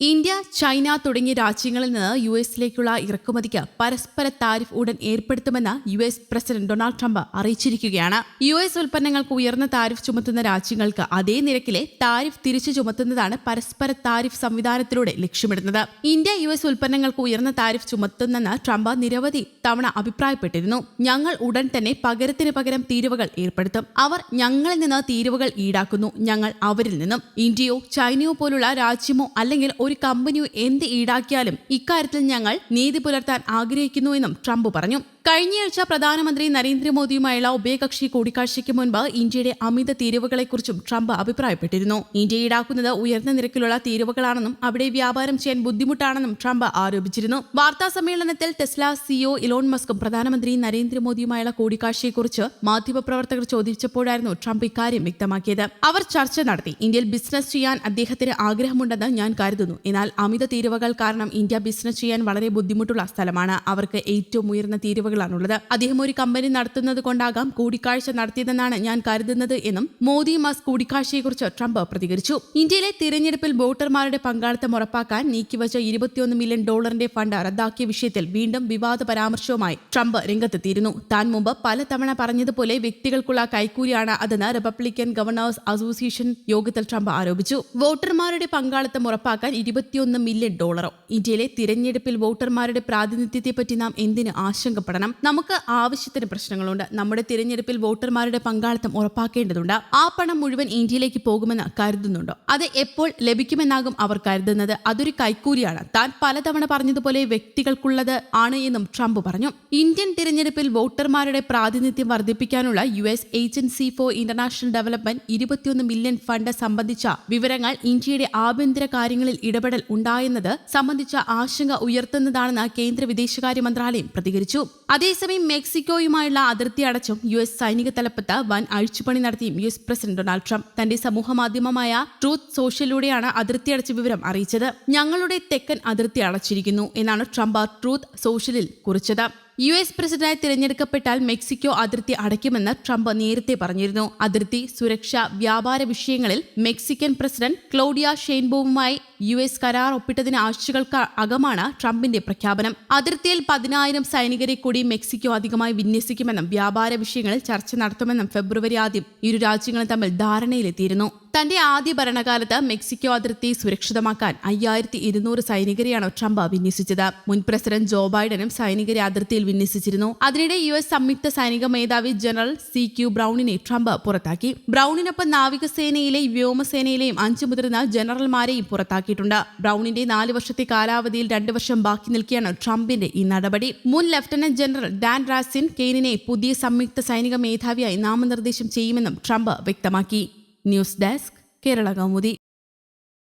India, China തുടങ്ങിയ രാജ്യങ്ങളിൽ നിന്ന് യുഎസിലേക്കുള്ള ഇറക്കുമതിക്ക് പരസ്പര താരിഫ് ഉടൻ ഏർപ്പെടുത്തുമെന്ന് യുഎസ് പ്രസിഡന്റ് ഡൊണാൾഡ് ട്രംപ് അറിയിച്ചിരിക്കുകയാണ്. യുഎസ് ഉൽപ്പന്നങ്ങൾക്ക് ഉയർന്ന താരിഫ് ചുമത്തുന്ന രാജ്യങ്ങൾക്ക് അതേ നിരക്കിലെ താരിഫ് തിരിച്ചു ചുമത്തുന്നതാണ് പരസ്പര താരിഫ് സംവിധാനത്തിലൂടെ ലക്ഷ്യമിടുന്നത്. ഇന്ത്യ യുഎസ് ഉൽപ്പന്നങ്ങൾക്ക് ഉയർന്ന താരിഫ് ചുമത്തുന്നെന്ന് ട്രംപ് നിരവധി തവണ അഭിപ്രായപ്പെട്ടിരുന്നു. ഞങ്ങൾ ഉടൻ തന്നെ പകരത്തിന് പകരം തീരുവകൾ ഏർപ്പെടുത്തും. അവർ ഞങ്ങളിൽ നിന്ന് തീരുവകൾ ഈടാക്കുന്നു, ഞങ്ങൾ അവരിൽ നിന്നും. ഇന്ത്യയോ ചൈനയോ പോലുള്ള രാജ്യമോ അല്ലെങ്കിൽ ഒരു കമ്പനിയോ എന്ത് ഈടാക്കിയാലും ഇക്കാര്യത്തിൽ ഞങ്ങൾ നീതി പുലർത്താൻ ആഗ്രഹിക്കുന്നുവെന്നും ട്രംപ് പറഞ്ഞു. കഴിഞ്ഞയാഴ്ച പ്രധാനമന്ത്രി നരേന്ദ്രമോദിയുമായുള്ള ഉഭയകക്ഷി കൂടിക്കാഴ്ചയ്ക്ക് മുൻപ് ഇന്ത്യയുടെ അമിത തീരുവകളെക്കുറിച്ചും ട്രംപ് അഭിപ്രായപ്പെട്ടിരുന്നു. ഇന്ത്യ ഈടാക്കുന്നത് ഉയർന്ന നിരക്കിലുള്ള തീരുവകളാണെന്നും അവിടെ വ്യാപാരം ചെയ്യാൻ ബുദ്ധിമുട്ടാണെന്നും ട്രംപ് ആരോപിച്ചിരുന്നു. വാർത്താ സമ്മേളനത്തിൽ ടെസ്ല സിഇഒ ഇലോൺ മസ്കും പ്രധാനമന്ത്രി നരേന്ദ്രമോദിയുമായുള്ള കൂടിക്കാഴ്ചയെക്കുറിച്ച് മാധ്യമപ്രവർത്തകർ ചോദിച്ചപ്പോഴായിരുന്നു ട്രംപ് ഇക്കാര്യം വ്യക്തമാക്കിയത്. അവർ ചർച്ച നടത്തി. ഇന്ത്യയിൽ ബിസിനസ് ചെയ്യാൻ അദ്ദേഹത്തിന് ആഗ്രഹമുണ്ടെന്ന് ഞാൻ കരുതുന്നു. എന്നാൽ അമിത തീരുവകൾ കാരണം ഇന്ത്യ ബിസിനസ് ചെയ്യാൻ വളരെ ബുദ്ധിമുട്ടുള്ള സ്ഥലമാണ്. അവർക്ക് ഏറ്റവും ഉയർന്ന തീരുവകളാണുള്ളത്. അദ്ദേഹം ഒരു കമ്പനി നടത്തുന്നത് കൊണ്ടാകാം കൂടിക്കാഴ്ച നടത്തിയതെന്നാണ് ഞാൻ കരുതുന്നത് എന്നും മോദി മസ്ക് കൂടിക്കാഴ്ചയെക്കുറിച്ച് ട്രംപ് പ്രതികരിച്ചു. ഇന്ത്യയിലെ തിരഞ്ഞെടുപ്പിൽ വോട്ടർമാരുടെ പങ്കാളിത്തം ഉറപ്പാക്കാൻ നീക്കിവച്ച $21 മില്യൺ ഫണ്ട് റദ്ദാക്കിയ വിഷയത്തിൽ വീണ്ടും വിവാദ പരാമർശവുമായി ട്രംപ് രംഗത്തെത്തിയിരുന്നു. താൻ മുമ്പ് പലതവണ പറഞ്ഞതുപോലെ വ്യക്തികൾക്കുള്ള കൈക്കൂലിയാണ് അതെന്ന് റിപ്പബ്ലിക്കൻ ഗവർണേഴ്സ് അസോസിയേഷൻ യോഗത്തിൽ ട്രംപ് ആരോപിച്ചു. വോട്ടർമാരുടെ പങ്കാളിത്തം ഉറപ്പാക്കാൻ $21 മില്യൺ. ഇന്ത്യയിലെ തിരഞ്ഞെടുപ്പിൽ വോട്ടർമാരുടെ പ്രാതിനിധ്യത്തെപ്പറ്റി നാം എന്തിന് ആശങ്കപ്പെടണം? നമുക്ക് ആവശ്യത്തിന് പ്രശ്നങ്ങളുണ്ട്. നമ്മുടെ തിരഞ്ഞെടുപ്പിൽ വോട്ടർമാരുടെ പങ്കാളിത്തം ഉറപ്പാക്കേണ്ടതുണ്ട്. ആ പണം മുഴുവൻ ഇന്ത്യയിലേക്ക് പോകുമെന്ന് കരുതുന്നുണ്ടോ? അത് എപ്പോൾ ലഭിക്കുമെന്നാകും അവർ കരുതുന്നത്. അതൊരു കൈക്കൂലിയാണ്. താൻ പലതവണ പറഞ്ഞതുപോലെ വ്യക്തികൾക്കുള്ളത് ആണ് എന്നും ട്രംപ് പറഞ്ഞു. ഇന്ത്യൻ തിരഞ്ഞെടുപ്പിൽ വോട്ടർമാരുടെ പ്രാതിനിധ്യം വർദ്ധിപ്പിക്കാനുള്ള US Agency for International Development $21 million fund സംബന്ധിച്ച വിവരങ്ങൾ ഇന്ത്യയുടെ ആഭ്യന്തര കാര്യങ്ങളിൽ ഇടപെടൽ ഉണ്ടായെന്നത് സംബന്ധിച്ച ആശങ്ക ഉയർത്തുന്നതാണെന്ന് കേന്ദ്ര വിദേശകാര്യ മന്ത്രാലയം പ്രതികരിച്ചു. അതേസമയം മെക്സിക്കോയുമായുള്ള അതിർത്തി അടച്ചും യുഎസ് സൈനിക തലപ്പത്ത് വൻ അഴിച്ചുപണി നടത്തിയും യുഎസ് പ്രസിഡന്റ് ഡൊണാൾഡ് ട്രംപ് തന്റെ സമൂഹ മാധ്യമമായ ട്രൂത്ത് സോഷ്യലിലൂടെയാണ് അതിർത്തി അടച്ച വിവരം അറിയിച്ചത്. ഞങ്ങളുടെ തെക്കൻ അതിർത്തി അടച്ചിരിക്കുന്നു എന്നാണ് ട്രംപ് ട്രൂത്ത് സോഷ്യലിൽ കുറിച്ചത്. യുഎസ് പ്രസിഡന്റായി തിരഞ്ഞെടുക്കപ്പെട്ടാൽ മെക്സിക്കോ അതിർത്തി അടയ്ക്കുമെന്ന് ട്രംപ് നേരത്തെ പറഞ്ഞിരുന്നു. അതിർത്തി, സുരക്ഷ, വ്യാപാര വിഷയങ്ങളിൽ മെക്സിക്കൻ പ്രസിഡന്റ് ക്ലോഡിയ ഷെയ്ൻബോവുമായി യുഎസ് കരാർ ഒപ്പിട്ടതിന് ആഴ്ചകൾക്ക് അകമാണ് ട്രംപിന്റെ പ്രഖ്യാപനം. അതിർത്തിയിൽ 10,000 സൈനികരെ കൂടി മെക്സിക്കോ അധികമായി വിന്യസിക്കുമെന്നും വ്യാപാര വിഷയങ്ങളിൽ ചർച്ച നടത്തുമെന്നും ഫെബ്രുവരി ആദ്യം ഇരു രാജ്യങ്ങളും തമ്മിൽ ധാരണയിലെത്തിയിരുന്നു. തന്റെ ആദ്യ ഭരണകാലത്ത് മെക്സിക്കോ അതിർത്തി സുരക്ഷിതമാക്കാൻ 5200 സൈനികരെയാണ് ട്രംപ് വിന്യസിച്ചത്. മുൻ പ്രസിഡന്റ് ജോ ബൈഡനും സൈനികരെ അതിർത്തിയിൽ വിന്യസിച്ചിരുന്നു. അതിനിടെ യുഎസ് സംയുക്ത സൈനിക മേധാവി ജനറൽ CQ ബ്രൌണിനെ ട്രംപ് പുറത്താക്കി. ബ്രൌണിനൊപ്പം നാവികസേനയിലെയും വ്യോമസേനയിലെയും 5 മുതിർന്ന ജനറൽമാരെയും പുറത്താക്കിയിട്ടുണ്ട്. ബ്രൌണിന്റെ 4 വർഷത്തെ കാലാവധിയിൽ 2 വർഷം ബാക്കി നിൽക്കെയാണ് ട്രംപിന്റെ ഈ നടപടി. മുൻ ലഫ്റ്റനന്റ് ജനറൽ ഡാൻ റാസിൻ കെയ്നിനെ പുതിയ സംയുക്ത സൈനിക മേധാവിയായി നാമനിർദ്ദേശം ചെയ്യുമെന്നും ട്രംപ് വ്യക്തമാക്കി. News desk, Kerala Kaumudi.